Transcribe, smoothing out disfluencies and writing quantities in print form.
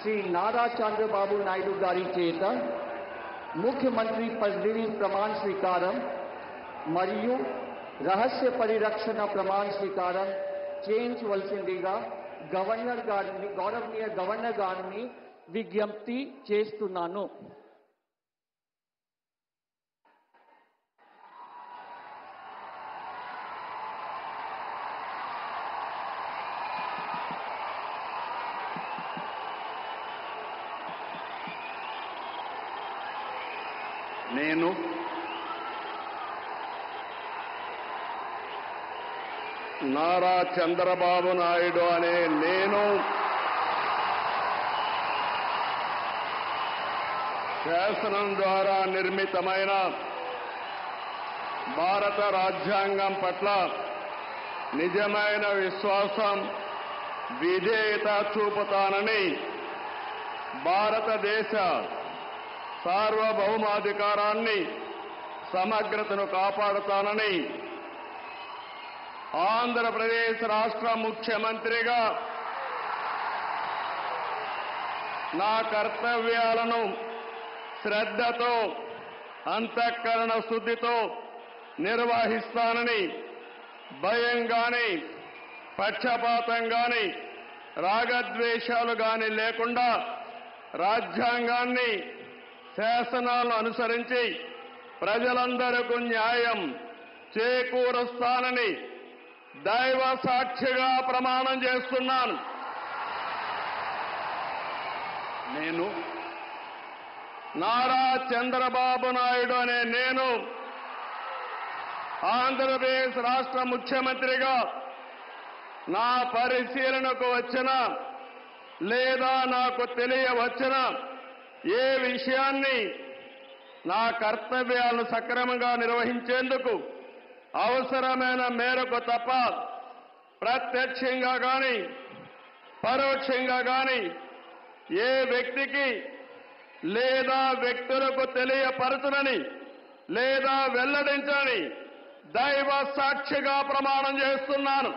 శ్రీ నారా చంద్రబాబు నాయుడు గారి చేత ముఖ్యమంత్రి పదవి ప్రమాణ స్వీకారం మరియు రహస్య పరిరక్షణ ప్రమాణ స్వీకారం చేయించవలసిందిగా గౌరవనీయ గవర్నర్ గారిని విజ్ఞప్తి చేస్తున్నాను. నేను నారా చంద్రబాబు నాయుడు అనే నేను శాసనం ద్వారా నిర్మితమైన భారత రాజ్యాంగం పట్ల నిజమైన విశ్వాసం, విధేయత చూపుతానని, భారతదేశ సార్వభౌమాధికారాన్ని, సమగ్రతను కాపాడుతానని ఆంధ్రప్రదేశ్ రాష్ట్ర ముఖ్యమంత్రిగా నా కర్తవ్యాలను శ్రద్ధతో, అంతఃకరణ శుద్ధితో నిర్వహిస్తానని, భయం గాని, పక్షపాతం గాని, రాగద్వేషాలు గాని లేకుండా రాజ్యాంగాన్ని, శాసనాలను అనుసరించి ప్రజలందరికీ న్యాయం చేకూరుస్తానని దైవ సాక్షిగా ప్రమాణం చేస్తున్నాను. నేను నారా చంద్రబాబు నాయుడు అనే నేను ఆంధ్రప్రదేశ్ రాష్ట్ర ముఖ్యమంత్రిగా నా పరిశీలనకు వచ్చిన లేదా నాకు తెలియవచ్చిన ఏ విషయాన్ని నా కర్తవ్యాలను సక్రమంగా నిర్వహించేందుకు అవసరమైన మేరకు తప్ప ప్రత్యక్షంగా గాని పరోక్షంగా గాని ఏ వ్యక్తికి లేదా వ్యక్తులకు తెలియపరచునని లేదా వెల్లడించని దైవ సాక్షిగా ప్రమాణం చేస్తున్నాను.